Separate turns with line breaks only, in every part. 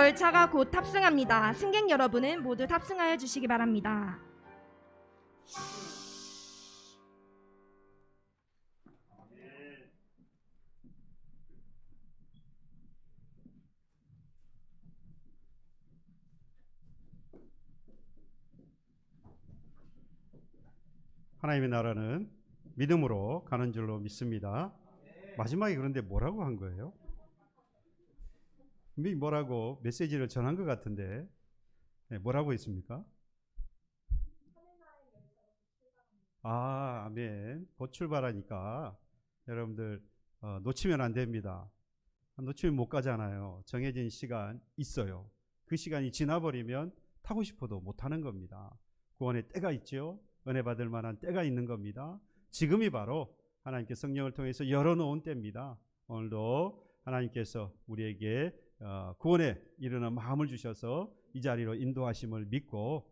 열차가 곧 탑승합니다. 승객 여러분은 모두 탑승하여 주시기 바랍니다.
하나님의 나라는 믿음으로 가는 줄로 믿습니다. 마지막에 그런데 뭐라고 한 거예요? 분명히 뭐라고 메시지를 전한 것 같은데 뭐라고 했습니까? 아멘. 곧 출발하니까 여러분들 놓치면 안 됩니다. 놓치면 못 가잖아요. 정해진 시간 있어요. 그 시간이 지나버리면 타고 싶어도 못 타는 겁니다. 구원의 때가 있죠. 은혜 받을 만한 때가 있는 겁니다. 지금이 바로 하나님께 성령을 통해서 열어놓은 때입니다. 오늘도 하나님께서 우리에게 구원에 이르는 마음을 주셔서 이 자리로 인도하심을 믿고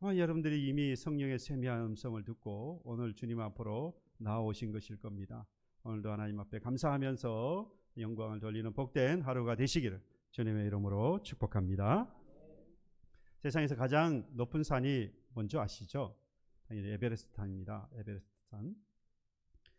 여러분들이 이미 성령의 세미한 음성을 듣고 오늘 주님 앞으로 나아오신 것일 겁니다. 오늘도 하나님 앞에 감사하면서 영광을 돌리는 복된 하루가 되시기를 주님의 이름으로 축복합니다. 세상에서 가장 높은 산이 뭔지 아시죠? 당연히 에베레스트 산입니다. 에베레스트 산.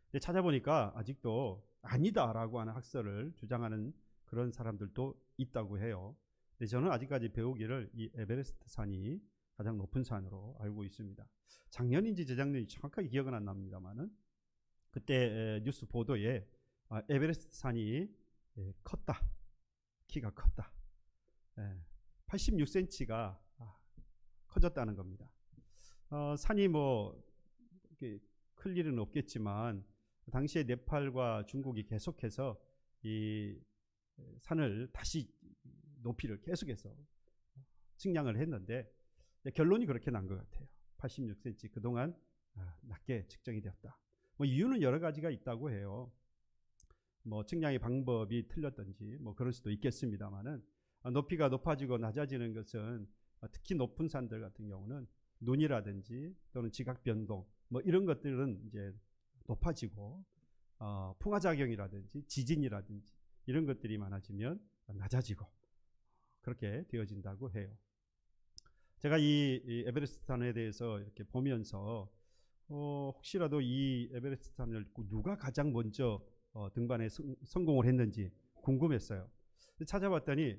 근데 찾아보니까 아직도 아니다라고 하는 학설을 주장하는 그런 사람들도 있다고 해요. 근데 저는 아직까지 배우기를 이 에베레스트 산이 가장 높은 산으로 알고 있습니다. 작년인지 재작년인지 정확하게 기억은 안 납니다만은 그때 뉴스 보도에 에베레스트 산이 컸다. 키가 컸다. 86cm가 커졌다는 겁니다. 산이 뭐 클 일은 없겠지만 당시에 네팔과 중국이 계속해서 이 산을 다시 높이를 계속해서 측량을 했는데 결론이 그렇게 난 것 같아요. 86cm 그동안 낮게 측정이 되었다. 뭐 이유는 여러 가지가 있다고 해요. 뭐 측량의 방법이 틀렸든지 뭐 그럴 수도 있겠습니다만은 높이가 높아지고 낮아지는 것은 특히 높은 산들 같은 경우는 눈이라든지 또는 지각 변동 뭐 이런 것들은 이제 높아지고 풍화작용이라든지 지진이라든지 이런 것들이 많아지면 낮아지고 그렇게 되어진다고 해요. 제가 이 에베레스트 산에 대해서 이렇게 보면서 혹시라도 이 에베레스트 산을 누가 가장 먼저 등반에 성공을 했는지 궁금했어요. 찾아봤더니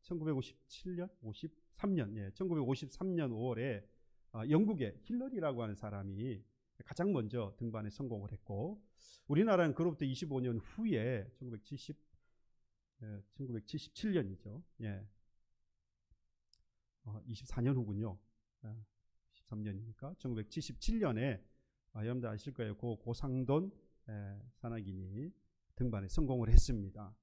1957년, 53년, 1953년 5월에 영국의 힐러리라고 하는 사람이 가장 먼저 등반에 성공을 했고 우리나라는 그로부터 25년 후에 1977년이죠. 24년 후군요. 23년이니까 1977년에 여러분들 아실 거예요. 고상돈 산악인이 등반에 성공을 했습니다.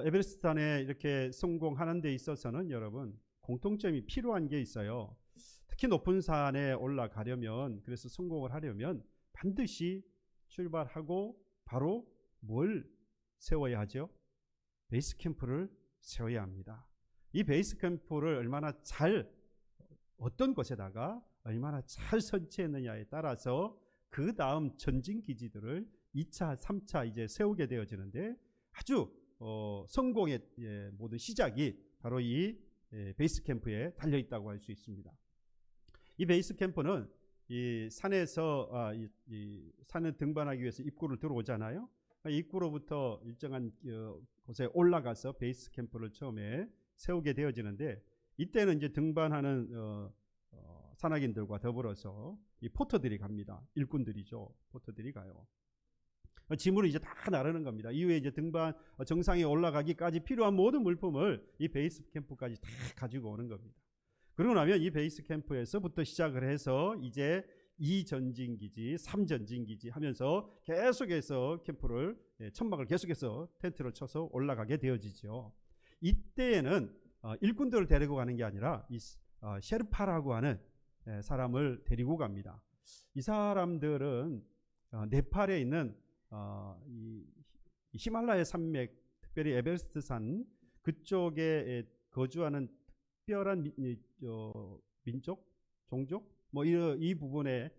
에베레스트 산에 이렇게 성공하는 데 있어서는 여러분 공통점이 필요한 게 있어요. 특히 높은 산에 올라가려면 그래서 성공을 하려면 반드시 출발하고 바로 뭘 세워야 하죠? 베이스 캠프를 세워야 합니다. 이 베이스 캠프를 얼마나 잘 어떤 곳에다가 얼마나 잘 설치했느냐에 따라서 그 다음 전진 기지들을 2차, 3차 이제 세우게 되어지는데 아주 성공의 모든 시작이 바로 이 베이스 캠프에 달려 있다고 할 수 있습니다. 이 베이스 캠프는 이 산에서 산에 등반하기 위해서 입구를 들어오잖아요. 입구로부터 일정한 곳에 올라가서 베이스 캠프를 처음에 세우게 되어지는데 이때는 이제 등반하는 산악인들과 더불어서 이 포터들이 갑니다. 일꾼들이죠. 포터들이 가요. 짐으로 이제 다 나르는 겁니다. 이후에 이제 등반 정상에 올라가기까지 필요한 모든 물품을 이 베이스 캠프까지 다 가지고 오는 겁니다. 그러고 나면 이 베이스 캠프에서부터 시작을 해서 이제 2전진기지, 3전진기지 하면서 계속해서 캠프를 천막을 계속해서 텐트를 쳐서 올라가게 되어지죠. 이때에는 일꾼들을 데리고 가는 게 아니라 이 셰르파라고 하는 사람을 데리고 갑니다. 이 사람들은 네팔에 있는 이 히말라야 산맥, 특별히 에베레스트 산 그쪽에 거주하는 특별한 민족, 종족, 뭐 이 부분에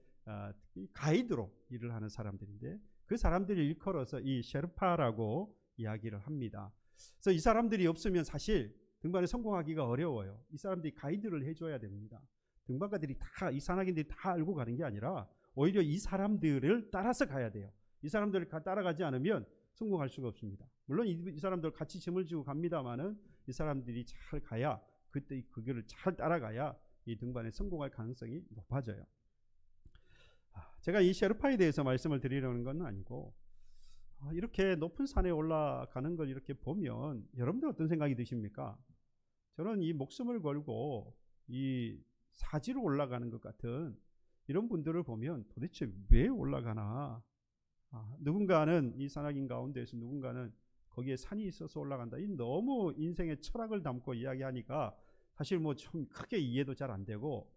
가이드로 일을 하는 사람들인데 그 사람들이 일컬어서 이 셰르파라고 이야기를 합니다. 그래서 이 사람들이 없으면 사실 등반에 성공하기가 어려워요. 이 사람들이 가이드를 해줘야 됩니다. 등반가들이 다, 이 산악인들이 다 알고 가는 게 아니라 오히려 이 사람들을 따라서 가야 돼요. 이 사람들을 따라가지 않으면 성공할 수가 없습니다. 물론 이 사람들 같이 짐을 지고 갑니다만은 이 사람들이 잘 가야, 그때 그 길을 잘 따라가야 이 등반에 성공할 가능성이 높아져요. 제가 이 셰르파에 대해서 말씀을 드리려는 건 아니고, 이렇게 높은 산에 올라가는 걸 이렇게 보면 여러분들 어떤 생각이 드십니까? 저는 이 목숨을 걸고 이 사지로 올라가는 것 같은 이런 분들을 보면 도대체 왜 올라가나? 누군가는 이 산악인 가운데에서 누군가는 거기에 산이 있어서 올라간다. 이 너무 인생의 철학을 담고 이야기하니까 사실 뭐 좀 크게 이해도 잘 안 되고,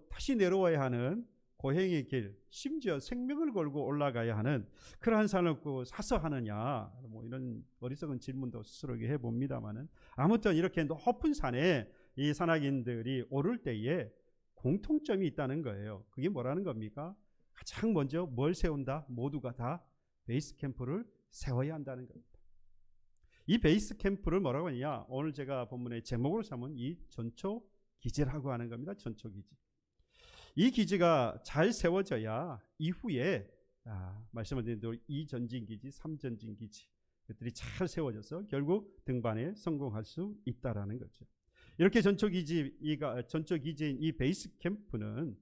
다시 내려와야 하는 고행의 길, 심지어 생명을 걸고 올라가야 하는 그러한 산을 사서 하느냐, 뭐 이런 어리석은 질문도 스스로에게 해봅니다만은, 아무튼 이렇게 높은 산에 이 산악인들이 오를 때에 공통점이 있다는 거예요. 그게 뭐라는 겁니까? 가장 먼저 뭘 세운다? 모두가 다 베이스 캠프를 세워야 한다는 겁니다. 이 베이스 캠프를 뭐라고 하느냐? 오늘 제가 본문의 제목으로 삼은 이 전초 기지라고 하는 겁니다. 전초 기지. 이 기지가 잘 세워져야 이후에 말씀을 드린 대로 2전진 기지, 3전진 기지, 그것들이 잘 세워져서 결국 등반에 성공할 수 있다라는 거죠. 이렇게 전초 기지인 이 베이스 캠프는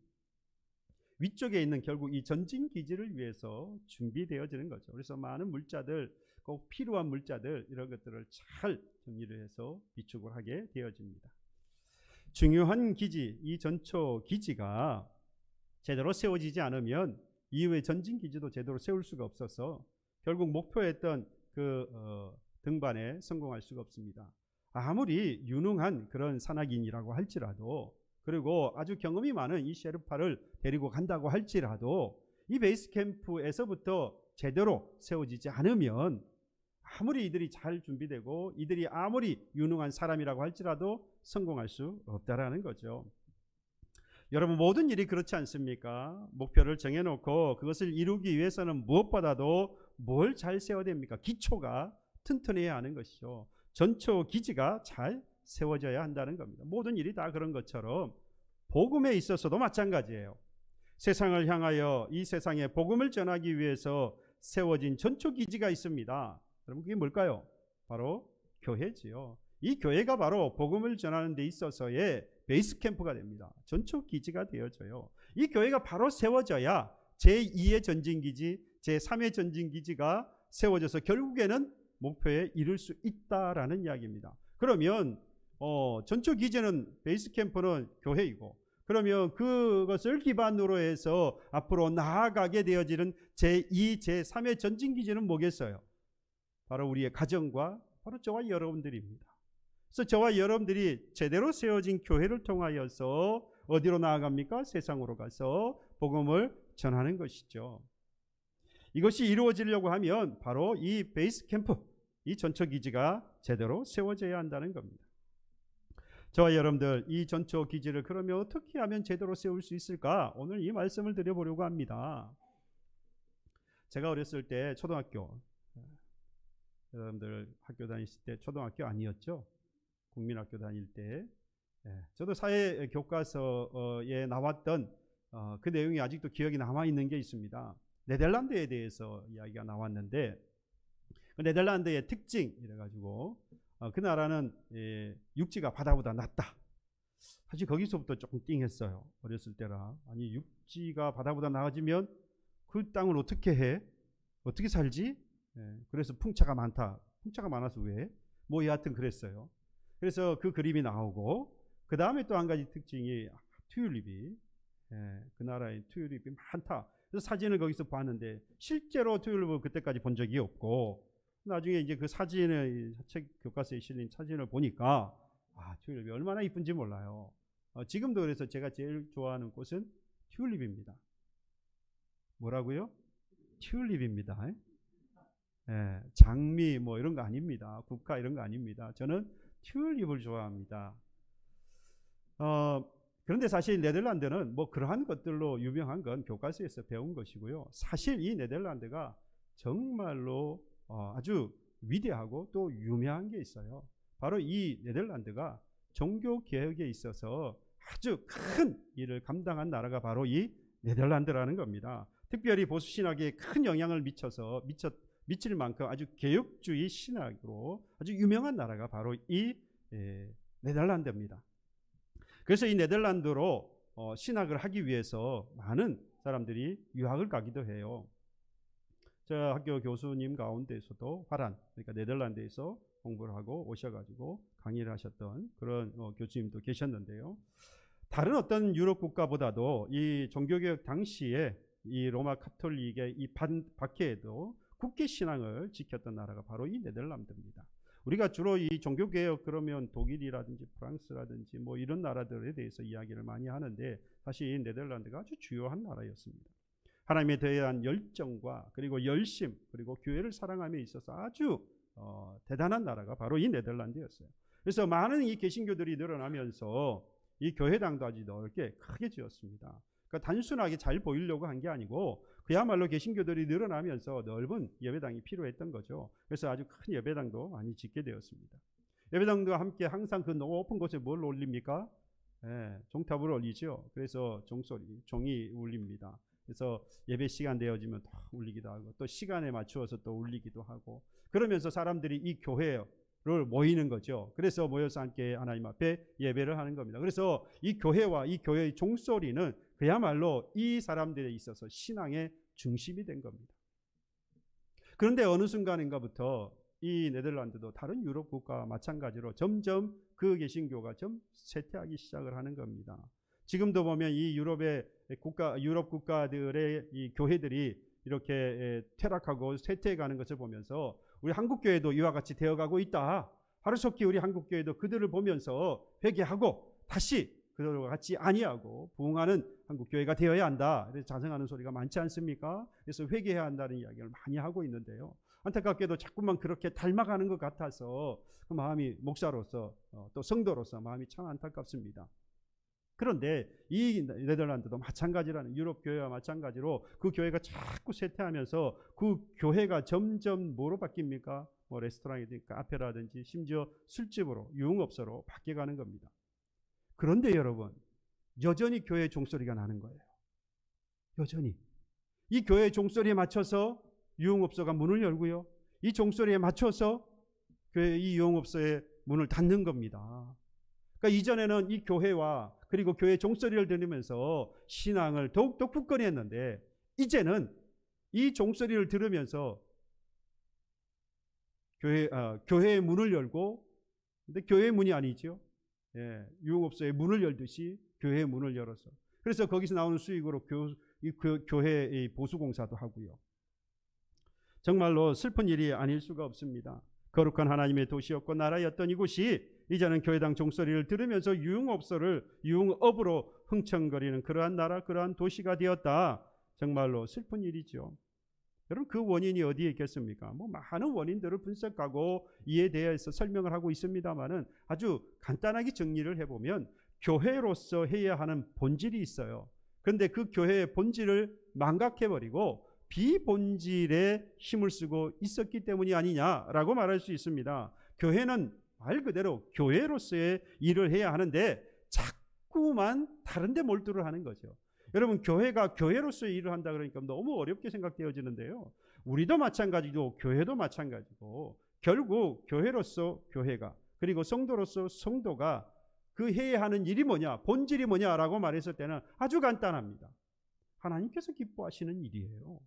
위쪽에 있는 결국 이 전진 기지를 위해서 준비되어지는 거죠. 그래서 많은 물자들, 꼭 필요한 물자들, 이런 것들을 잘 정리를 해서 비축을 하게 되어집니다. 중요한 기지, 이 전초 기지가 제대로 세워지지 않으면 이후의 전진 기지도 제대로 세울 수가 없어서 결국 목표했던 등반에 성공할 수가 없습니다. 아무리 유능한 그런 산악인이라고 할지라도, 그리고 아주 경험이 많은 이 셰르파를 데리고 간다고 할지라도 이 베이스 캠프에서부터 제대로 세워지지 않으면 아무리 이들이 잘 준비되고 이들이 아무리 유능한 사람이라고 할지라도 성공할 수 없다라는 거죠. 여러분, 모든 일이 그렇지 않습니까? 목표를 정해놓고 그것을 이루기 위해서는 무엇보다도 뭘 잘 세워야 됩니까? 기초가 튼튼해야 하는 것이죠. 전초 기지가 잘 세워져야 한다는 겁니다. 모든 일이 다 그런 것처럼 복음에 있어서도 마찬가지예요. 세상을 향하여 이 세상에 복음을 전하기 위해서 세워진 전초 기지가 있습니다. 여러분, 그게 뭘까요? 바로 교회지요. 이 교회가 바로 복음을 전하는 데 있어서의 베이스 캠프가 됩니다. 전초 기지가 되어져요. 이 교회가 바로 세워져야 제2의 전진기지, 제3의 전진기지가 세워져서 결국에는 목표에 이룰 수 있다라는 이야기입니다. 그러면 전초 기지는, 베이스 캠프는 교회이고, 그러면 그것을 기반으로 해서 앞으로 나아가게 되어지는 제2, 제3의 전진기지는 뭐겠어요? 바로 우리의 가정과 바로 저와 여러분들입니다. 그래서 저와 여러분들이 제대로 세워진 교회를 통하여서 어디로 나아갑니까? 세상으로 가서 복음을 전하는 것이죠. 이것이 이루어지려고 하면 바로 이 베이스 캠프, 이 전초 기지가 제대로 세워져야 한다는 겁니다. 저와 여러분들, 이 전초 기지를 그러면 어떻게 하면 제대로 세울 수 있을까? 오늘 이 말씀을 드려보려고 합니다. 제가 어렸을 때 초등학교, 여러분들 학교 다니실 때 초등학교 아니었죠? 국민학교 다닐 때, 저도 사회 교과서에 나왔던 그 내용이 아직도 기억이 남아있는 게 있습니다. 네덜란드에 대해서 이야기가 나왔는데, 그 네덜란드의 특징 이래가지고 그 나라는 육지가 바다보다 낮다. 사실 거기서부터 조금 띵했어요. 어렸을 때라. 아니, 육지가 바다보다 나아지면 그 땅을 어떻게 해? 어떻게 살지? 그래서 풍차가 많다. 풍차가 많아서 왜? 뭐 여하튼 그랬어요. 그래서 그 그림이 나오고, 그 다음에 또 한 가지 특징이 튤립이, 그 나라에 튤립이 많다. 그래서 사진을 거기서 봤는데 실제로 튤립을 그때까지 본 적이 없고, 나중에 이제 그 사진을, 책 교과서에 실린 사진을 보니까 튤립이 얼마나 이쁜지 몰라요. 지금도 그래서 제가 제일 좋아하는 꽃은 튤립입니다. 뭐라고요? 튤립입니다. 장미 뭐 이런 거 아닙니다. 국화 이런 거 아닙니다. 저는 튤립을 좋아합니다. 그런데 사실 네덜란드는 뭐 그러한 것들로 유명한 건 교과서에서 배운 것이고요. 사실 이 네덜란드가 정말로 아주 위대하고 또 유명한 게 있어요. 바로 이 네덜란드가 종교 개혁에 있어서 아주 큰 일을 감당한 나라가 바로 이 네덜란드라는 겁니다. 특별히 보수 신학에 큰 영향을 미칠 만큼 아주 개혁주의 신학으로 아주 유명한 나라가 바로 이 네덜란드입니다. 그래서 이 네덜란드로 신학을 하기 위해서 많은 사람들이 유학을 가기도 해요. 저 학교 교수님 가운데서도 화란, 그러니까 네덜란드에서 공부를 하고 오셔가지고 강의를 하셨던 그런 교수님도 계셨는데요. 다른 어떤 유럽 국가보다도 이 종교개혁 당시에 이 로마 카톨릭의 이 박해에도 국계 신앙을 지켰던 나라가 바로 이 네덜란드입니다. 우리가 주로 이 종교개혁 그러면 독일이라든지 프랑스라든지 뭐 이런 나라들에 대해서 이야기를 많이 하는데 사실 이 네덜란드가 아주 주요한 나라였습니다. 하나님에 대한 열정과 그리고 열심 그리고 교회를 사랑함에 있어서 아주 대단한 나라가 바로 이 네덜란드였어요. 그래서 많은 이 개신교들이 늘어나면서 이 교회당도 아주 넓게 크게 지었습니다. 그러니까 단순하게 잘 보이려고 한 게 아니고 그야말로 개신교들이 늘어나면서 넓은 예배당이 필요했던 거죠. 그래서 아주 큰 예배당도 많이 짓게 되었습니다. 예배당과 함께 항상 그 높은 곳에 뭘 올립니까? 종탑을 올리죠. 그래서 종이 울립니다. 그래서 예배 시간 되어지면 또 울리기도 하고 또 시간에 맞추어서 또 울리기도 하고 그러면서 사람들이 이 교회를 모이는 거죠. 그래서 모여서 함께 하나님 앞에 예배를 하는 겁니다. 그래서 이 교회와 이 교회의 종소리는 그야말로 이 사람들에 있어서 신앙의 중심이 된 겁니다. 그런데 어느 순간인가부터 이 네덜란드도 다른 유럽 국가와 마찬가지로 점점 그 개신교가 좀 쇠퇴하기 시작을 하는 겁니다. 지금도 보면 이 유럽 국가들의 이 교회들이 이렇게 퇴락하고 쇠퇴해가는 것을 보면서 우리 한국 교회도 이와 같이 되어가고 있다. 하루속히 우리 한국 교회도 그들을 보면서 회개하고 다시 그들과 같이 아니하고 부흥하는 한국 교회가 되어야 한다. 그래서 자성하는 소리가 많지 않습니까? 그래서 회개해야 한다는 이야기를 많이 하고 있는데요. 안타깝게도 자꾸만 그렇게 닮아가는 것 같아서 그 마음이 목사로서 또 성도로서 마음이 참 안타깝습니다. 그런데 이 네덜란드도 마찬가지라는 유럽 교회와 마찬가지로 그 교회가 자꾸 쇠퇴하면서 그 교회가 점점 뭐로 바뀝니까? 뭐 레스토랑이든지 카페라든지 심지어 술집으로 유흥업소로 바뀌어가는 겁니다. 그런데 여러분 여전히 교회의 종소리가 나는 거예요. 여전히 이 교회의 종소리에 맞춰서 유흥업소가 문을 열고요. 이 종소리에 맞춰서 교회 이 유흥업소의 문을 닫는 겁니다. 그러니까 이전에는 이 교회와 그리고 교회 종소리를 들으면서 신앙을 더욱더 굳건히 했는데 이제는 이 종소리를 들으면서 교회의 문을 열고 근데 교회의 문이 아니죠. 유흥업소의 문을 열듯이 교회의 문을 열어서 그래서 거기서 나오는 수익으로 교회의 보수공사도 하고요. 정말로 슬픈 일이 아닐 수가 없습니다. 거룩한 하나님의 도시였고 나라였던 이곳이 이제는 교회당 종소리를 들으면서 유흥업으로 흥청거리는 그러한 나라, 그러한 도시가 되었다. 정말로 슬픈 일이죠. 여러분 그 원인이 어디에 있겠습니까? 뭐 많은 원인들을 분석하고 이에 대해서 설명을 하고 있습니다만은 아주 간단하게 정리를 해보면 교회로서 해야 하는 본질이 있어요. 그런데 그 교회의 본질을 망각해버리고 비본질에 힘을 쓰고 있었기 때문이 아니냐라고 말할 수 있습니다. 교회는 말 그대로 교회로서의 일을 해야 하는데 자꾸만 다른 데 몰두를 하는 거죠. 여러분 교회가 교회로서의 일을 한다 그러니까 너무 어렵게 생각되어지는데요. 우리도 마찬가지고 교회도 마찬가지고 결국 교회로서 교회가 그리고 성도로서 성도가 그 해야 하는 일이 뭐냐 본질이 뭐냐라고 말했을 때는 아주 간단합니다. 하나님께서 기뻐하시는 일이에요.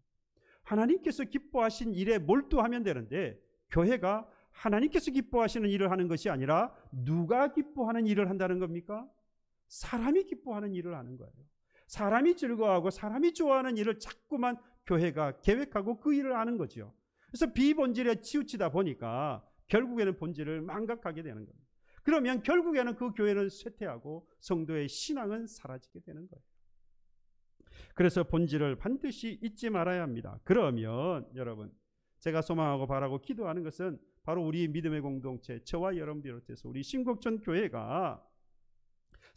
하나님께서 기뻐하신 일에 몰두하면 되는데 교회가 하나님께서 기뻐하시는 일을 하는 것이 아니라 누가 기뻐하는 일을 한다는 겁니까? 사람이 기뻐하는 일을 하는 거예요. 사람이 즐거워하고 사람이 좋아하는 일을 자꾸만 교회가 계획하고 그 일을 하는 거죠. 그래서 비본질에 치우치다 보니까 결국에는 본질을 망각하게 되는 겁니다. 그러면 결국에는 그 교회는 쇠퇴하고 성도의 신앙은 사라지게 되는 거예요. 그래서 본질을 반드시 잊지 말아야 합니다. 그러면 여러분 제가 소망하고 바라고 기도하는 것은 바로 우리 믿음의 공동체 저와 여러분 비롯해서 우리 신곡천 교회가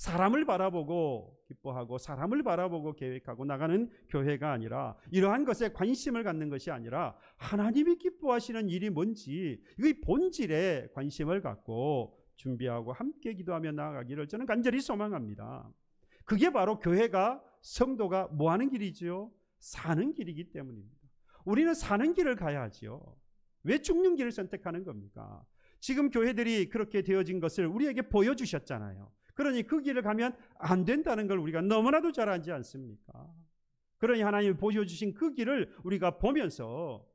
사람을 바라보고 기뻐하고 사람을 바라보고 계획하고 나가는 교회가 아니라, 이러한 것에 관심을 갖는 것이 아니라 하나님이 기뻐하시는 일이 뭔지 이 본질에 관심을 갖고 준비하고 함께 기도하며 나아가기를 저는 간절히 소망합니다. 그게 바로 교회가, 성도가 뭐 하는 길이지요? 사는 길이기 때문입니다. 우리는 사는 길을 가야 하지요. 왜 죽는 길을 선택하는 겁니까? 지금 교회들이 그렇게 되어진 것을 우리에게 보여주셨잖아요. 그러니 그 길을 가면 안 된다는 걸 우리가 너무나도 잘 알지 않습니까? 그러니 하나님이 보여주신 그 길을 우리가 보면서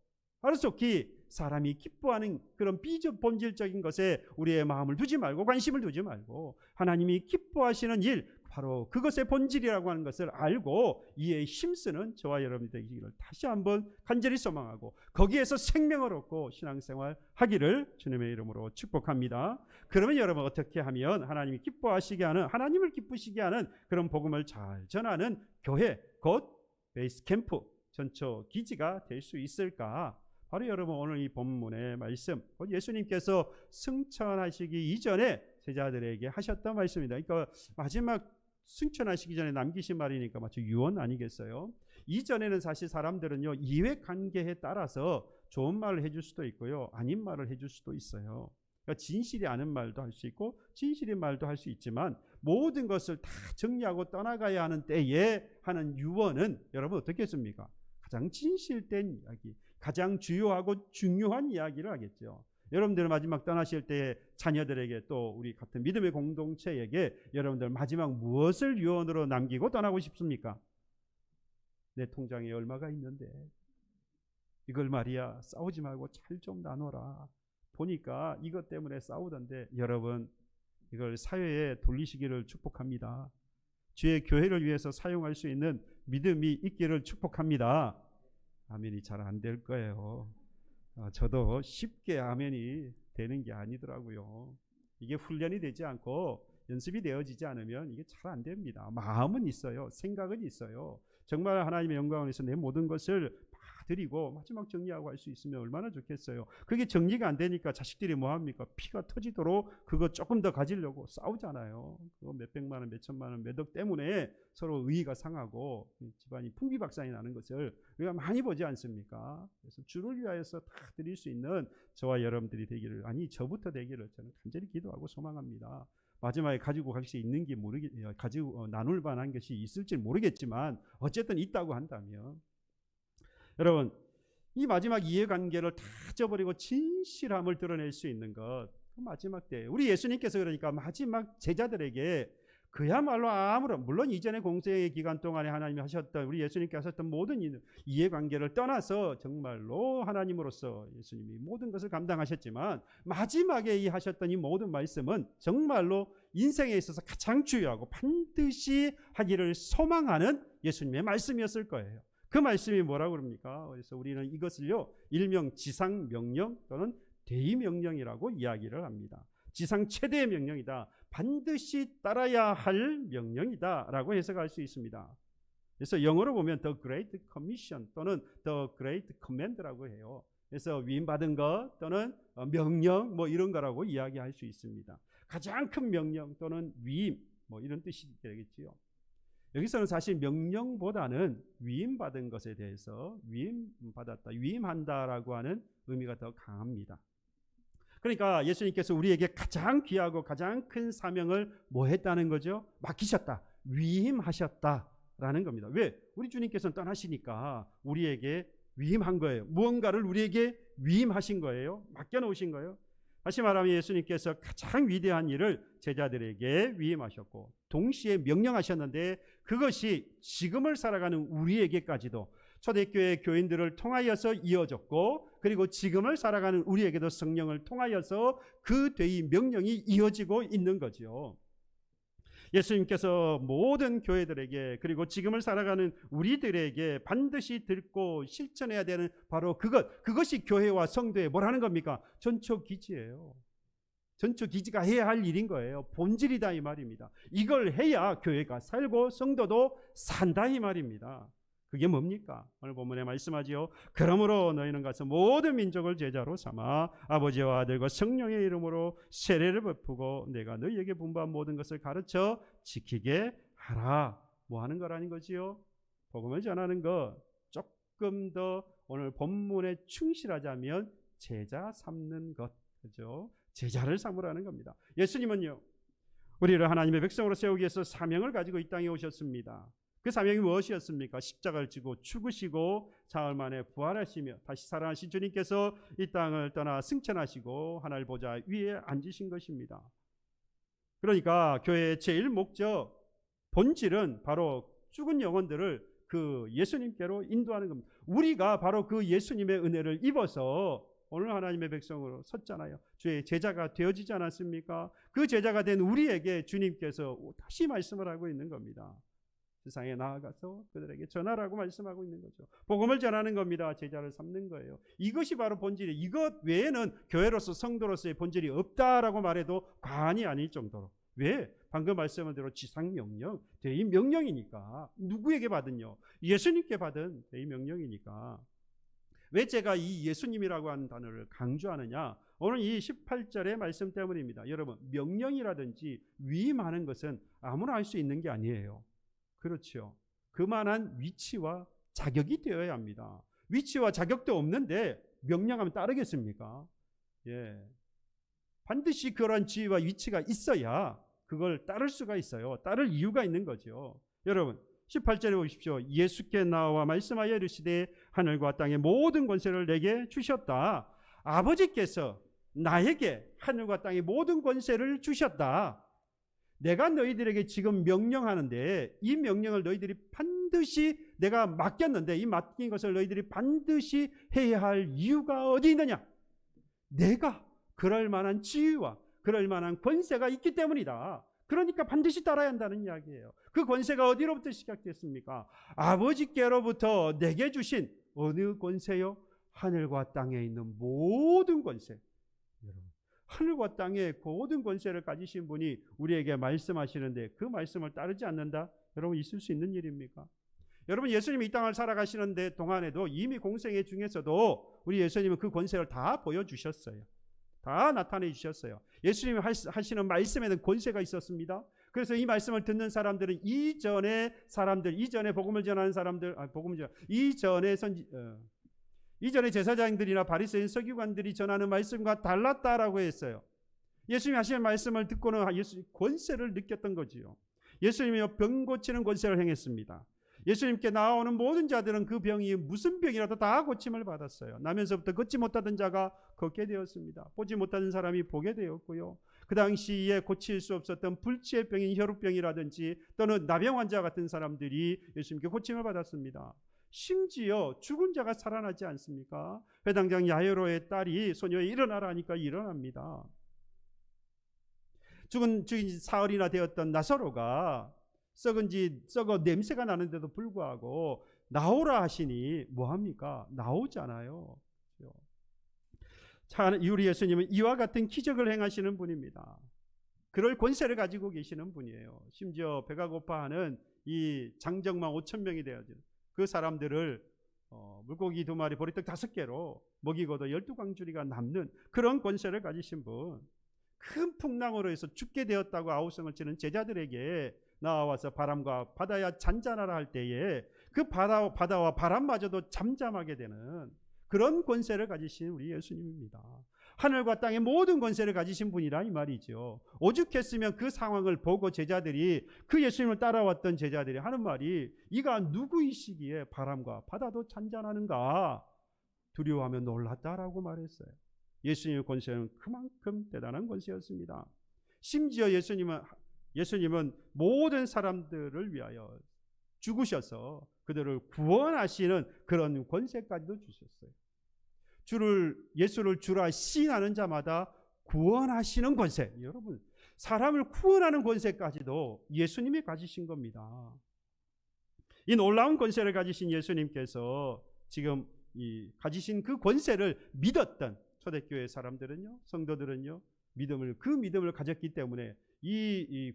하루속히 사람이 기뻐하는 그런 본질적인 것에 우리의 마음을 두지 말고 관심을 두지 말고 하나님이 기뻐하시는 일, 바로 그것의 본질이라고 하는 것을 알고 이에 힘쓰는 저와 여러분이 되기를 다시 한번 간절히 소망하고 거기에서 생명을 얻고 신앙생활 하기를 주님의 이름으로 축복합니다. 그러면 여러분 어떻게 하면 하나님이 기뻐하시게 하는, 하나님을 기쁘시게 하는 그런 복음을 잘 전하는 교회, 곧 베이스 캠프, 전초 기지가 될 수 있을까? 바로 여러분 오늘 이 본문의 말씀, 곧 예수님께서 승천하시기 이전에 제자들에게 하셨던 말씀입니다. 그러니까 마지막 승천하시기 전에 남기신 말이니까 마치 유언 아니겠어요? 이전에는 사실 사람들은요, 이해관계에 따라서 좋은 말을 해줄 수도 있고요, 아닌 말을 해줄 수도 있어요. 그러니까 진실이 아닌 말도 할 수 있고 진실인 말도 할 수 있지만 모든 것을 다 정리하고 떠나가야 하는 때에 하는 유언은 여러분 어떻겠습니까? 가장 진실된 이야기, 가장 주요하고 중요한 이야기를 하겠죠. 여러분들 마지막 떠나실 때 자녀들에게, 또 우리 같은 믿음의 공동체에게 여러분들 마지막 무엇을 유언으로 남기고 떠나고 싶습니까? 내 통장에 얼마가 있는데 이걸 말이야 싸우지 말고 잘 좀 나눠라. 보니까 이것 때문에 싸우던데. 여러분 이걸 사회에 돌리시기를 축복합니다. 주의 교회를 위해서 사용할 수 있는 믿음이 있기를 축복합니다. 아멘이 잘 안 될 거예요. 저도 쉽게 아멘이 되는 게 아니더라고요. 이게 훈련이 되지 않고 연습이 되어지지 않으면 이게 잘 안 됩니다. 마음은 있어요. 생각은 있어요. 정말 하나님의 영광을 위해서 내 모든 것을 다 드리고 마지막 정리하고 할 수 있으면 얼마나 좋겠어요. 그게 정리가 안 되니까 자식들이 뭐합니까? 피가 터지도록 그거 조금 더 가지려고 싸우잖아요. 그거 몇백만 원, 몇천만 원, 몇억 때문에 서로 의의가 상하고 집안이 풍비박산이 나는 것을 우리가 많이 보지 않습니까? 그래서 주를 위하여서 다 드릴 수 있는 저와 여러분들이 되기를, 아니 저부터 되기를 저는 간절히 기도하고 소망합니다. 마지막에 가지고 갈 수 있는 게 가지고 나눌 만한 것이 있을지 모르겠지만 어쨌든 있다고 한다면, 여러분 이 마지막 이해관계를 다 잊어버리고 진실함을 드러낼 수 있는 것, 그 마지막 때 우리 예수님께서 그러니까 마지막 제자들에게 그야말로 아무런, 물론 이전의 공생의 기간 동안에 하나님이 하셨던, 우리 예수님께 하셨던 모든 이해관계를 떠나서 정말로 하나님으로서 예수님이 모든 것을 감당하셨지만 마지막에 이 하셨던 이 모든 말씀은 정말로 인생에 있어서 가장 중요하고 반드시 하기를 소망하는 예수님의 말씀이었을 거예요. 그 말씀이 뭐라고 그럽니까? 그래서 우리는 이것을요 일명 지상명령 또는 대의명령이라고 이야기를 합니다. 지상 최대의 명령이다. 반드시 따라야 할 명령이다 라고 해석할 수 있습니다. 그래서 영어로 보면 The Great Commission 또는 The Great Command라고 해요. 그래서 위임받은 것 또는 명령 뭐 이런 거라고 이야기할 수 있습니다. 가장 큰 명령 또는 위임 뭐 이런 뜻이 되겠지요. 여기서는 사실 명령보다는 위임받은 것에 대해서 위임받았다, 위임한다라고 하는 의미가 더 강합니다. 그러니까 예수님께서 우리에게 가장 귀하고 가장 큰 사명을 뭐 했다는 거죠? 맡기셨다, 위임하셨다라는 겁니다. 왜? 우리 주님께서는 떠나시니까 우리에게 위임한 거예요. 무언가를 우리에게 위임하신 거예요. 맡겨놓으신 거예요. 다시 말하면 예수님께서 가장 위대한 일을 제자들에게 위임하셨고 동시에 명령하셨는데 그것이 지금을 살아가는 우리에게까지도, 초대교회 교인들을 통하여서 이어졌고, 그리고 지금을 살아가는 우리에게도 성령을 통하여서 그 대의 명령이 이어지고 있는 거죠. 예수님께서 모든 교회들에게, 그리고 지금을 살아가는 우리들에게 반드시 듣고 실천해야 되는 바로 그것이 교회와 성도의 뭐라는 겁니까? 전초기지예요. 전초기지가 해야 할 일인 거예요. 본질이다 이 말입니다. 이걸 해야 교회가 살고 성도도 산다 이 말입니다. 그게 뭡니까? 오늘 본문에 말씀하지요. 그러므로 너희는 가서 모든 민족을 제자로 삼아 아버지와 아들과 성령의 이름으로 세례를 베푸고 내가 너희에게 분부한 모든 것을 가르쳐 지키게 하라. 뭐 하는 거라는 거지요? 복음을 전하는 것. 조금 더 오늘 본문에 충실하자면 제자 삼는 것. 그죠? 제자를 삼으라는 겁니다. 예수님은요, 우리를 하나님의 백성으로 세우기 위해서 사명을 가지고 이 땅에 오셨습니다. 그 사명이 무엇이었습니까? 십자가를 지고 죽으시고 사흘 만에 부활하시며 다시 살아나신 주님께서 이 땅을 떠나 승천하시고 하늘 보좌 위에 앉으신 것입니다. 그러니까 교회의 제일 목적, 본질은 바로 죽은 영혼들을 그 예수님께로 인도하는 겁니다. 우리가 바로 그 예수님의 은혜를 입어서 오늘 하나님의 백성으로 섰잖아요. 주의 제자가 되어지지 않았습니까? 그 제자가 된 우리에게 주님께서 다시 말씀을 하고 있는 겁니다. 세상에 나아가서 그들에게 전하라고 말씀하고 있는 거죠. 복음을 전하는 겁니다. 제자를 삼는 거예요. 이것이 바로 본질이에요. 이것 외에는 교회로서 성도로서의 본질이 없다라고 말해도 과언이 아닐 정도로. 왜? 방금 말씀한 대로 지상명령, 대의명령이니까. 누구에게 받은요? 예수님께 받은 대의명령이니까. 왜 제가 이 예수님이라고 하는 단어를 강조하느냐? 오늘 이 18절의 말씀 때문입니다. 여러분, 명령이라든지 위임하는 것은 아무나 할 수 있는 게 아니에요. 그렇죠. 그만한 위치와 자격이 되어야 합니다. 위치와 자격도 없는데 명령하면 따르겠습니까? 예. 반드시 그런 지위와 위치가 있어야 그걸 따를 수가 있어요. 따를 이유가 있는 거죠. 여러분, 18절에 보십시오. 예수께 나와 말씀하여 이르시되 하늘과 땅의 모든 권세를 내게 주셨다. 아버지께서 나에게 하늘과 땅의 모든 권세를 주셨다. 내가 너희들에게 지금 명령하는데 이 명령을 너희들이 반드시 내가 맡겼는데 이 맡긴 것을 너희들이 반드시 해야 할 이유가 어디 있느냐? 내가 그럴 만한 지위와 그럴 만한 권세가 있기 때문이다. 그러니까 반드시 따라야 한다는 이야기예요. 그 권세가 어디로부터 시작됐습니까? 아버지께로부터 내게 주신 어느 권세요? 하늘과 땅에 있는 모든 권세. 하늘과 땅의 모든 권세를 가지신 분이 우리에게 말씀하시는데 그 말씀을 따르지 않는다? 여러분, 있을 수 있는 일입니까? 여러분, 예수님이 이 땅을 살아가시는데 동안에도 이미 공생애 중에서도 우리 예수님은 그 권세를 다 보여주셨어요. 다 나타내 주셨어요. 예수님이 하시는 말씀에는 권세가 있었습니다. 그래서 이 말씀을 듣는 사람들은 이전에 복음을 전하는 사람들, 이전에 제사장들이나 바리새인 서기관들이 전하는 말씀과 달랐다라고 했어요. 예수님이 하시는 말씀을 듣고는 예수님 권세를 느꼈던 거지요. 예수님이 병 고치는 권세를 행했습니다. 예수님께 나오는 모든 자들은 그 병이 무슨 병이라도 다 고침을 받았어요. 나면서부터 걷지 못하던 자가 걷게 되었습니다. 보지 못하는 사람이 보게 되었고요. 그 당시에 고칠 수 없었던 불치의 병인 혈우병이라든지 또는 나병 환자 같은 사람들이 예수님께 고침을 받았습니다. 심지어 죽은 자가 살아나지 않습니까? 회당장 야이로의 딸이 소녀에 일어나라 하니까 일어납니다. 죽은 사흘이나 되었던 나사로가 썩어 냄새가 나는데도 불구하고 나오라 하시니 뭐합니까? 나오잖아요. 자, 우리 예수님은 이와 같은 기적을 행하시는 분입니다. 그럴 권세를 가지고 계시는 분이에요. 심지어 배가 고파하는 이 장정망 5,000명이 되어진 그 사람들을 물고기 2마리 보리떡 5개로 먹이고도 12광주리가 남는 그런 권세를 가지신 분, 큰 풍랑으로 해서 죽게 되었다고 아우성을 치는 제자들에게 나와서 바람과 바다야 잔잔하라 할 때에 그 바다와 바람마저도 잠잠하게 되는 그런 권세를 가지신 우리 예수님입니다. 하늘과 땅의 모든 권세를 가지신 분이라 이 말이죠. 오죽했으면 그 상황을 보고 제자들이, 그 예수님을 따라왔던 제자들이 하는 말이, 이가 누구이시기에 바람과 바다도 잔잔하는가 두려워하며 놀랐다라고 말했어요. 예수님의 권세는 그만큼 대단한 권세였습니다. 심지어 예수님은 모든 사람들을 위하여 죽으셔서 그들을 구원하시는 그런 권세까지도 주셨어요. 예수를 주라 시인하는 자마다 구원하시는 권세. 여러분, 사람을 구원하는 권세까지도 예수님이 가지신 겁니다. 이 놀라운 권세를 가지신 예수님께서 지금 가지신 그 권세를 믿었던 초대교회 사람들은요, 성도들은요, 그 믿음을 가졌기 때문에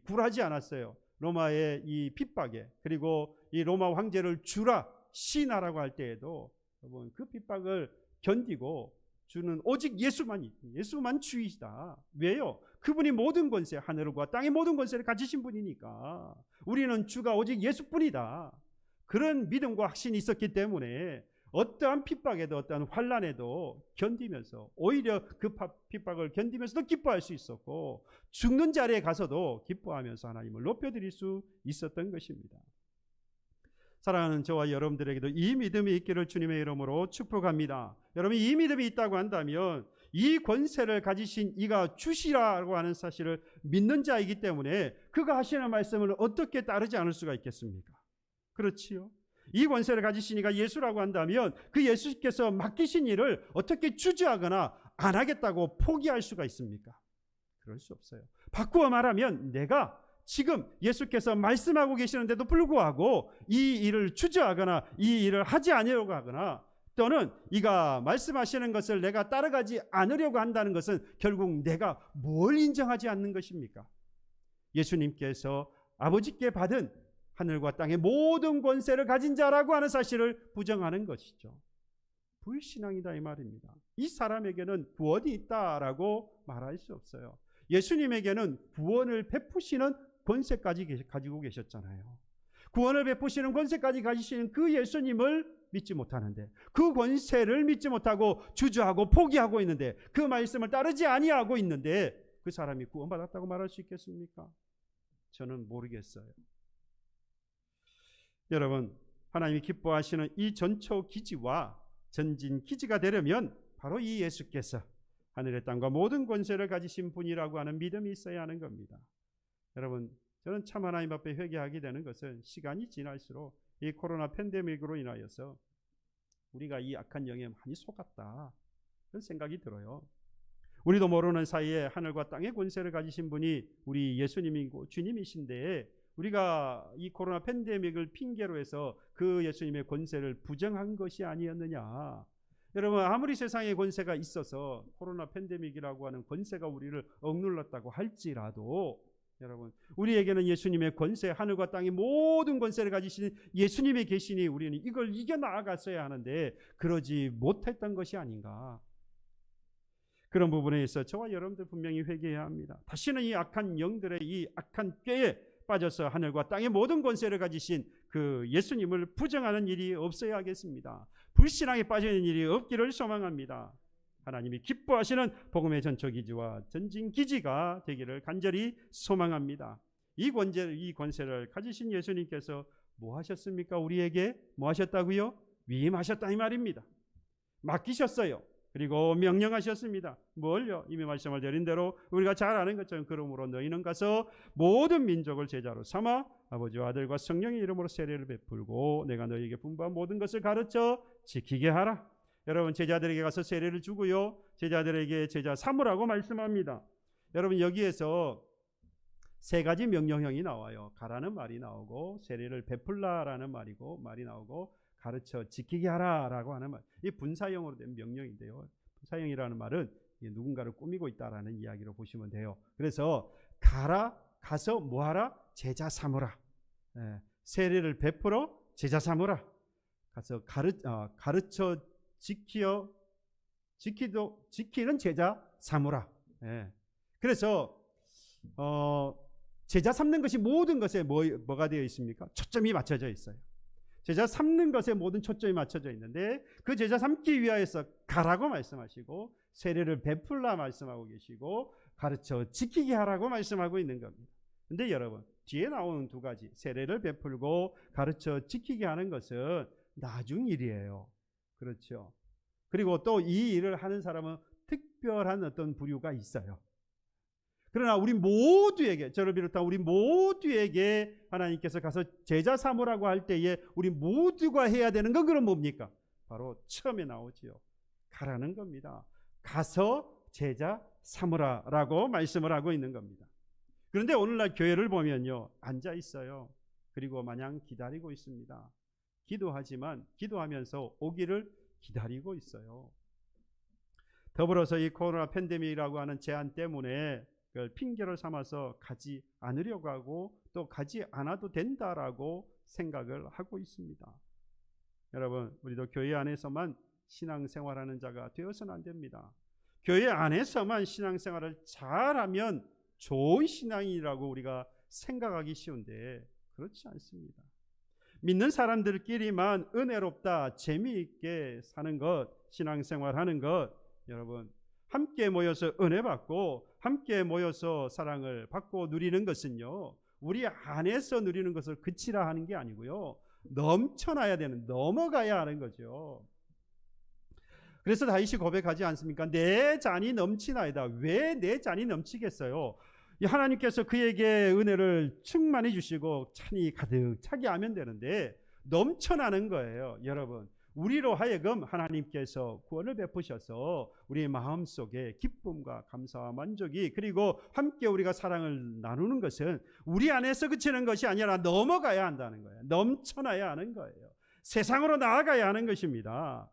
굴하지 않았어요. 로마의 이 핍박에, 그리고 이 로마 황제를 주라 시나라고 할 때에도 여러분 그 핍박을 견디고 주는 오직 예수만 주이시다. 왜요? 그분이 모든 권세, 하늘과 땅의 모든 권세를 가지신 분이니까 우리는 주가 오직 예수뿐이다. 그런 믿음과 확신이 있었기 때문에 어떠한 핍박에도 어떠한 환난에도 견디면서 오히려 그 핍박을 견디면서도 기뻐할 수 있었고 죽는 자리에 가서도 기뻐하면서 하나님을 높여드릴 수 있었던 것입니다. 사랑하는 저와 여러분들에게도 이 믿음이 있기를 주님의 이름으로 축복합니다. 여러분이 이 믿음이 있다고 한다면 이 권세를 가지신 이가 주시라고 하는 사실을 믿는 자이기 때문에 그가 하시는 말씀을 어떻게 따르지 않을 수가 있겠습니까? 그렇지요. 이 권세를 가지신 이가 예수라고 한다면 그 예수께서 맡기신 일을 어떻게 주저하거나 안 하겠다고 포기할 수가 있습니까? 그럴 수 없어요. 바꾸어 말하면 내가 지금 예수께서 말씀하고 계시는데도 불구하고 이 일을 주저하거나 이 일을 하지 않으려고 하거나 또는 이가 말씀하시는 것을 내가 따라가지 않으려고 한다는 것은 결국 내가 뭘 인정하지 않는 것입니까? 예수님께서 아버지께 받은 하늘과 땅의 모든 권세를 가진 자라고 하는 사실을 부정하는 것이죠. 불신앙이다 이 말입니다. 이 사람에게는 구원이 있다라고 말할 수 없어요. 예수님에게는 구원을 베푸시는 권세까지 가지고 계셨잖아요. 구원을 베푸시는 권세까지 가지시는 그 예수님을 믿지 못하는데, 그 권세를 믿지 못하고 주저하고 포기하고 있는데, 그 말씀을 따르지 아니하고 있는데 그 사람이 구원받았다고 말할 수 있겠습니까? 저는 모르겠어요. 여러분, 하나님이 기뻐하시는 이 전초 기지와 전진 기지가 되려면 바로 이 예수께서 하늘의 땅과 모든 권세를 가지신 분이라고 하는 믿음이 있어야 하는 겁니다. 여러분, 저는 참 하나님 앞에 회개하게 되는 것은 시간이 지날수록 이 코로나 팬데믹으로 인하여서 우리가 이 악한 영에 많이 속았다, 그런 생각이 들어요. 우리도 모르는 사이에 하늘과 땅의 권세를 가지신 분이 우리 예수님이고 주님이신데 우리가 이 코로나 팬데믹을 핑계로 해서 그 예수님의 권세를 부정한 것이 아니었느냐. 여러분, 아무리 세상에 권세가 있어서 코로나 팬데믹이라고 하는 권세가 우리를 억눌렀다고 할지라도 여러분, 우리에게는 예수님의 권세, 하늘과 땅의 모든 권세를 가지신 예수님이 계시니 우리는 이걸 이겨나갔어야 하는데 그러지 못했던 것이 아닌가. 그런 부분에 있어 저와 여러분들 분명히 회개해야 합니다. 다시는 이 악한 영들의 이 악한 꾀에 빠져서 하늘과 땅의 모든 권세를 가지신 그 예수님을 부정하는 일이 없어야 하겠습니다. 불신앙에 빠지는 일이 없기를 소망합니다. 하나님이 기뻐하시는 복음의 전초기지와 전진기지가 되기를 간절히 소망합니다. 이 권세를 가지신 예수님께서 뭐 하셨습니까? 우리에게 뭐 하셨다고요? 위임하셨다 이 말입니다. 맡기셨어요. 그리고 명령하셨습니다. 뭘요? 이미 말씀을 드린 대로 우리가 잘 아는 것처럼 그러므로 너희는 가서 모든 민족을 제자로 삼아 아버지와 아들과 성령의 이름으로 세례를 베풀고 내가 너희에게 분부한 모든 것을 가르쳐 지키게 하라. 여러분, 제자들에게 가서 세례를 주고요, 제자들에게 제자 삼으라고 말씀합니다. 여러분, 여기에서 세 가지 명령형이 나와요. 가라는 말이 나오고 세례를 베풀라라는 말이 나오고 가르쳐 지키게 하라라고 하는 말. 이 분사형으로 된 명령인데요. 분사형이라는 말은 누군가를 꾸미고 있다라는 이야기로 보시면 돼요. 그래서 가서 뭐하라? 제자 삼으라. 세례를 베풀어 제자 삼으라. 가서 가르쳐 지키는 제자 삼으라. 그래서 제자 삼는 것이 모든 것에 뭐가 되어 있습니까? 초점이 맞춰져 있어요. 제자 삼는 것에 모든 초점이 맞춰져 있는데 그 제자 삼기 위하여서 가라고 말씀하시고 세례를 베풀라 말씀하고 계시고 가르쳐 지키게 하라고 말씀하고 있는 겁니다. 근데 여러분, 뒤에 나오는 두 가지, 세례를 베풀고 가르쳐 지키게 하는 것은 나중 일이에요. 그렇죠. 그리고 또 이 일을 하는 사람은 특별한 어떤 부류가 있어요. 그러나 우리 모두에게, 저를 비롯한 우리 모두에게 하나님께서 가서 제자 삼으라고 할 때에 우리 모두가 해야 되는 건 그럼 뭡니까? 바로 처음에 나오지요. 가라는 겁니다. 가서 제자 삼으라라고 말씀을 하고 있는 겁니다. 그런데 오늘날 교회를 보면요, 앉아 있어요. 그리고 마냥 기다리고 있습니다. 기도하지만 기도하면서 오기를 기다리고 있어요. 더불어서 이 코로나 팬데믹이라고 하는 제한 때문에 그걸 핑계를 삼아서 가지 않으려고 하고 또 가지 않아도 된다라고 생각을 하고 있습니다. 여러분, 우리도 교회 안에서만 신앙생활하는 자가 되어서는 안 됩니다. 교회 안에서만 신앙생활을 잘하면 좋은 신앙이라고 우리가 생각하기 쉬운데 그렇지 않습니다. 믿는 사람들끼리만 은혜롭다, 재미있게 사는 것, 신앙생활하는 것, 여러분 함께 모여서 은혜 받고 함께 모여서 사랑을 받고 누리는 것은요, 우리 안에서 누리는 것을 그치라 하는 게 아니고요, 넘쳐나야 되는, 넘어가야 하는 거죠. 그래서 다윗이 고백하지 않습니까? 내 잔이 넘치나이다. 왜 내 잔이 넘치겠어요? 하나님께서 그에게 은혜를 충만히 주시고 찬이 가득 차게 하면 되는데 넘쳐나는 거예요. 여러분, 우리로 하여금 하나님께서 구원을 베푸셔서 우리의 마음속에 기쁨과 감사와 만족이, 그리고 함께 우리가 사랑을 나누는 것은 우리 안에서 그치는 것이 아니라 넘어가야 한다는 거예요. 넘쳐나야 하는 거예요. 세상으로 나아가야 하는 것입니다.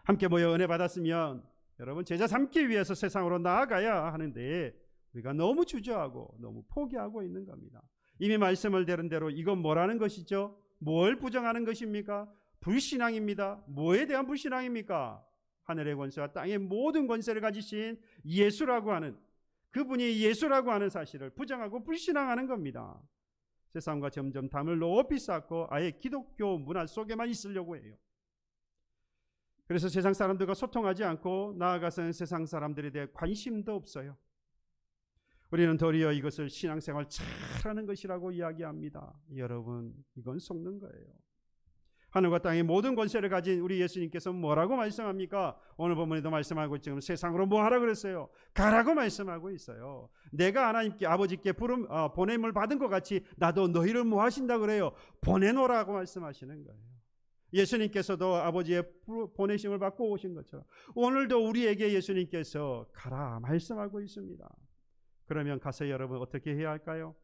함께 모여 은혜 받았으면 여러분 제자 삼기 위해서 세상으로 나아가야 하는데 우리가 너무 주저하고 너무 포기하고 있는 겁니다. 이미 말씀을 들은 대로 이건 뭐라는 것이죠? 뭘 부정하는 것입니까? 불신앙입니다. 뭐에 대한 불신앙입니까? 하늘의 권세와 땅의 모든 권세를 가지신 예수라고 하는, 그분이 예수라고 하는 사실을 부정하고 불신앙하는 겁니다. 세상과 점점 담을 높이 쌓고 아예 기독교 문화 속에만 있으려고 해요. 그래서 세상 사람들과 소통하지 않고 나아가서는 세상 사람들에 대해 관심도 없어요. 우리는 도리어 이것을 신앙생활 잘하는 것이라고 이야기합니다. 여러분, 이건 속는 거예요. 하늘과 땅의 모든 권세를 가진 우리 예수님께서 뭐라고 말씀합니까? 오늘 본문에도 말씀하고 지금 세상으로 뭐 하라 그랬어요? 가라고 말씀하고 있어요. 내가 하나님께 아버지께 보냄을 받은 것 같이 나도 너희를 뭐 하신다 그래요? 보내노라고 말씀하시는 거예요. 예수님께서도 아버지의 보내심을 받고 오신 것처럼 오늘도 우리에게 예수님께서 가라 말씀하고 있습니다. 그러면 가서 여러분 어떻게 해야 할까요?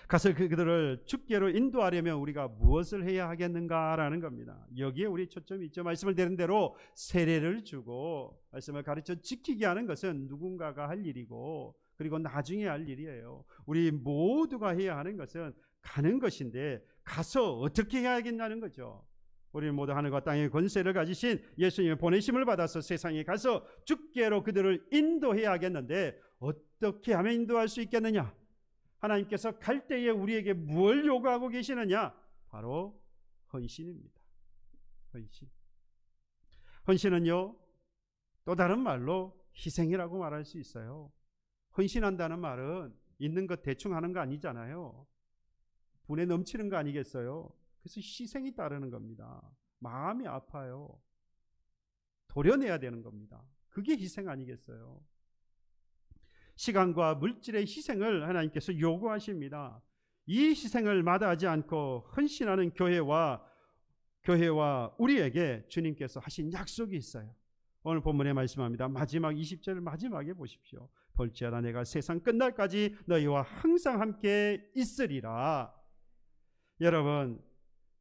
가서 그들을 주께로 인도하려면 우리가 무엇을 해야 하겠는가라는 겁니다. 여기에 우리 초점이 있죠. 말씀을 드린 대로 세례를 주고 말씀을 가르쳐 지키게 하는 것은 누군가가 할 일이고 그리고 나중에 할 일이에요. 우리 모두가 해야 하는 것은 가는 것인데 가서 어떻게 해야겠냐는 거죠. 우리는 모두 하늘과 땅의 권세를 가지신 예수님의 보내심을 받아서 세상에 가서 주께로 그들을 인도해야 하겠는데 어떻게 하면 인도할 수 있겠느냐? 하나님께서 갈 때에 우리에게 뭘 요구하고 계시느냐? 바로 헌신입니다. 헌신. 헌신은요, 또 다른 말로 희생이라고 말할 수 있어요. 헌신한다는 말은 있는 것 대충 하는 거 아니잖아요. 분에 넘치는 거 아니겠어요? 그래서 희생이 따르는 겁니다. 마음이 아파요. 도려내야 되는 겁니다. 그게 희생 아니겠어요? 시간과 물질의 희생을 하나님께서 요구하십니다. 이 희생을 마다하지 않고 헌신하는 교회와 우리에게 주님께서 하신 약속이 있어요. 오늘 본문에 말씀합니다. 마지막 20절 마지막에 보십시오. 볼지어다 내가 세상 끝날까지 너희와 항상 함께 있으리라. 여러분,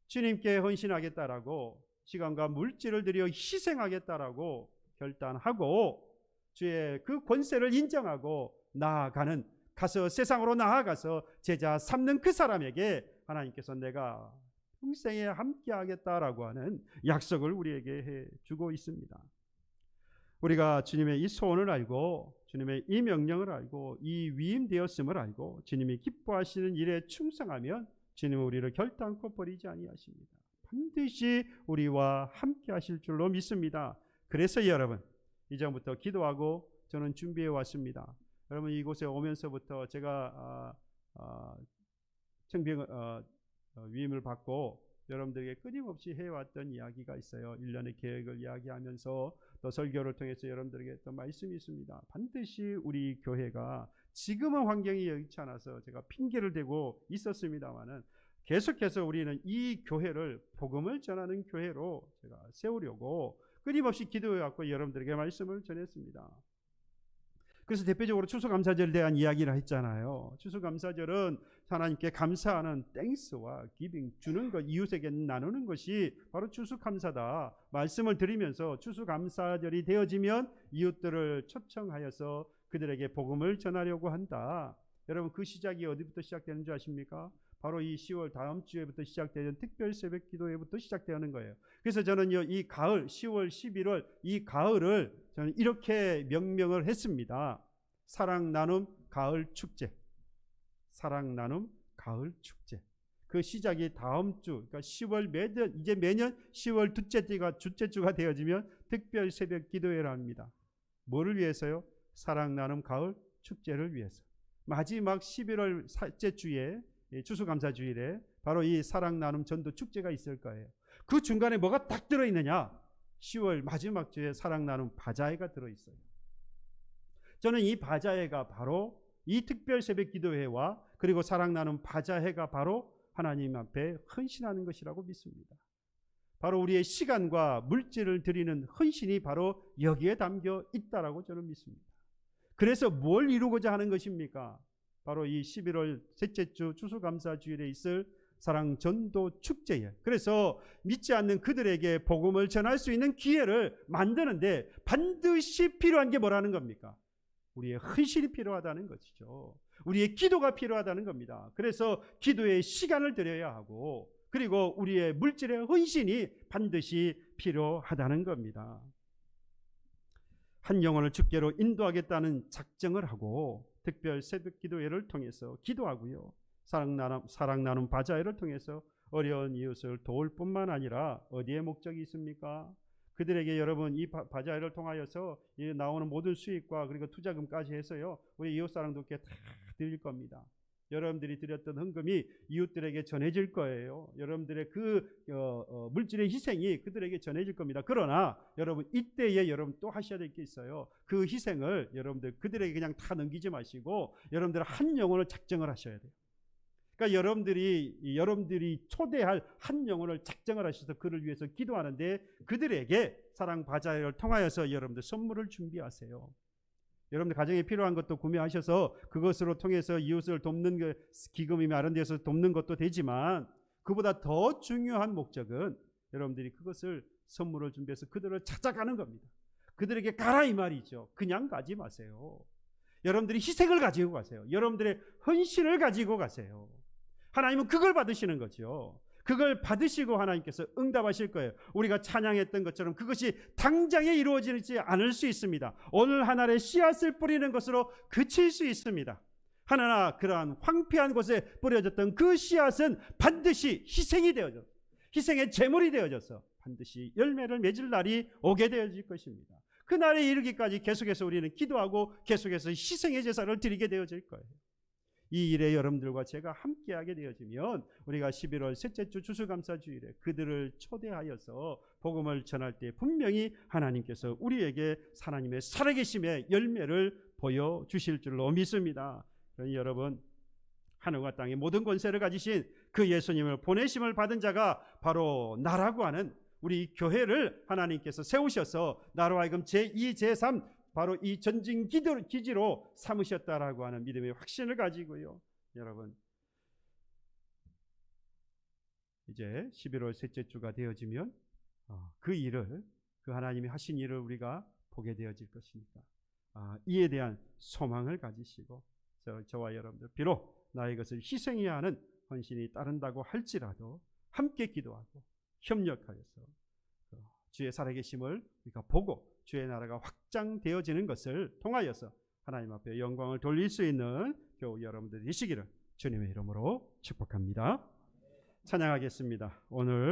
주님께 헌신하겠다라고 시간과 물질을 들여 희생하겠다라고 결단하고 주의 그 권세를 인정하고 나아가는, 가서 세상으로 나아가서 제자 삼는 그 사람에게 하나님께서 내가 평생에 함께 하겠다라고 하는 약속을 우리에게 해주고 있습니다. 우리가 주님의 이 소원을 알고 주님의 이 명령을 알고 이 위임되었음을 알고 주님이 기뻐하시는 일에 충성하면 주님은 우리를 결단코 버리지 아니하십니다. 반드시 우리와 함께 하실 줄로 믿습니다. 그래서 여러분, 이전부터 기도하고 저는 준비해 왔습니다. 여러분, 이곳에 오면서부터 제가 청빙 위임을 받고 여러분들에게 끊임없이 해왔던 이야기가 있어요. 1년의 계획을 이야기하면서 또 설교를 통해서 여러분들에게 했던 말씀이 있습니다. 반드시 우리 교회가 지금은 환경이 여의치 않아서 제가 핑계를 대고 있었습니다만은 계속해서 우리는 이 교회를 복음을 전하는 교회로 제가 세우려고 끊임없이 기도해왔고 여러분들에게 말씀을 전했습니다. 그래서 대표적으로 추수감사절에 대한 이야기를 했잖아요. 추수감사절은 하나님께 감사하는 땡스와 기빙, 주는 것, 이웃에게 나누는 것이 바로 추수감사다. 말씀을 드리면서 추수감사절이 되어지면 이웃들을 초청하여서 그들에게 복음을 전하려고 한다. 여러분, 그 시작이 어디부터 시작되는 줄 아십니까? 바로 이 10월 다음 주에부터 시작되는 특별 새벽 기도회부터 시작되는 거예요. 그래서 저는요, 이 가을 10월 11월 이 가을을 저는 이렇게 명명을 했습니다. 사랑 나눔 가을 축제. 사랑 나눔 가을 축제. 그 시작이 다음 주, 그러니까 10월 매년 10월 둘째 주가 되어지면 특별 새벽 기도회를 합니다. 뭐를 위해서요? 사랑 나눔 가을 축제를 위해서. 마지막 11월 셋째 주에 추수감사주일에 바로 이 사랑 나눔 전도 축제가 있을 거예요. 그 중간에 뭐가 딱 들어있느냐? 10월 마지막 주에 사랑 나눔 바자회가 들어있어요. 저는 이 바자회가 바로 이 특별 새벽 기도회와 그리고 사랑 나눔 바자회가 바로 하나님 앞에 헌신하는 것이라고 믿습니다. 바로 우리의 시간과 물질을 드리는 헌신이 바로 여기에 담겨 있다라고 저는 믿습니다. 그래서 뭘 이루고자 하는 것입니까? 바로 이 11월 셋째 주 추수감사주일에 있을 사랑 전도 축제에, 그래서 믿지 않는 그들에게 복음을 전할 수 있는 기회를 만드는데 반드시 필요한 게 뭐라는 겁니까? 우리의 헌신이 필요하다는 것이죠. 우리의 기도가 필요하다는 겁니다. 그래서 기도에 시간을 들여야 하고, 그리고 우리의 물질의 헌신이 반드시 필요하다는 겁니다. 한 영혼을 주께로 인도하겠다는 작정을 하고 특별 새벽 기도회를 통해서 기도하고요, 사랑 나눔 바자회를 통해서 어려운 이웃을 도울 뿐만 아니라 어디에 목적이 있습니까? 그들에게 여러분 이 바자회를 통하여서 나오는 모든 수익과 그리고 투자금까지 해서요, 우리 이웃사랑도께 다 드릴 겁니다. 여러분들이 드렸던 헌금이 이웃들에게 전해질 거예요. 여러분들의 그 물질의 희생이 그들에게 전해질 겁니다. 그러나 여러분 이때에 여러분 또 하셔야 될 게 있어요. 그 희생을 여러분들 그들에게 그냥 다 넘기지 마시고 여러분들 한 영혼을 작정을 하셔야 돼요. 그러니까 여러분들이 초대할 한 영혼을 작정을 하셔서 그를 위해서 기도하는데, 그들에게 사랑 바자회를 통하여서 여러분들 선물을 준비하세요. 여러분들 가정에 필요한 것도 구매하셔서 그것으로 통해서 이웃을 돕는 그 기금이 마련 데서 돕는 것도 되지만, 그보다 더 중요한 목적은 여러분들이 그것을 선물을 준비해서 그들을 찾아가는 겁니다. 그들에게 가라 이 말이죠. 그냥 가지 마세요. 여러분들이 희생을 가지고 가세요. 여러분들의 헌신을 가지고 가세요. 하나님은 그걸 받으시는 거죠. 그걸 받으시고 하나님께서 응답하실 거예요. 우리가 찬양했던 것처럼 그것이 당장에 이루어지지 않을 수 있습니다. 오늘 한 알의 씨앗을 뿌리는 것으로 그칠 수 있습니다. 하나 그러한 황폐한 곳에 뿌려졌던 그 씨앗은 반드시 희생이 되어져, 희생의 제물이 되어져서 반드시 열매를 맺을 날이 오게 되어질 것입니다. 그 날에 이르기까지 계속해서 우리는 기도하고 계속해서 희생의 제사를 드리게 되어질 거예요. 이 일에 여러분들과 제가 함께하게 되어지면 우리가 11월 셋째 주 추수감사주일에 그들을 초대하여서 복음을 전할 때 분명히 하나님께서 우리에게 하나님의 살아계심의 열매를 보여주실 줄로 믿습니다. 그러니 여러분, 하늘과 땅의 모든 권세를 가지신 그 예수님을 보내심을 받은 자가 바로 나라고 하는 우리 교회를 하나님께서 세우셔서 나로 하여금 제2, 제3 바로 이 전진 기지로 삼으셨다라고 하는 믿음의 확신을 가지고요, 여러분 이제 11월 셋째 주가 되어지면 그 일을, 그 하나님이 하신 일을 우리가 보게 되어질 것입니다. 이에 대한 소망을 가지시고 저와 여러분들, 비록 나의 것을 희생해야 하는 헌신이 따른다고 할지라도 함께 기도하고 협력하여서 주의 살아계심을 우리가 보고 주의 나라가 확장되어지는 것을 통하여서 하나님 앞에 영광을 돌릴 수 있는 교우 여러분들 되시기를 주님의 이름으로 축복합니다. 찬양하겠습니다. 오늘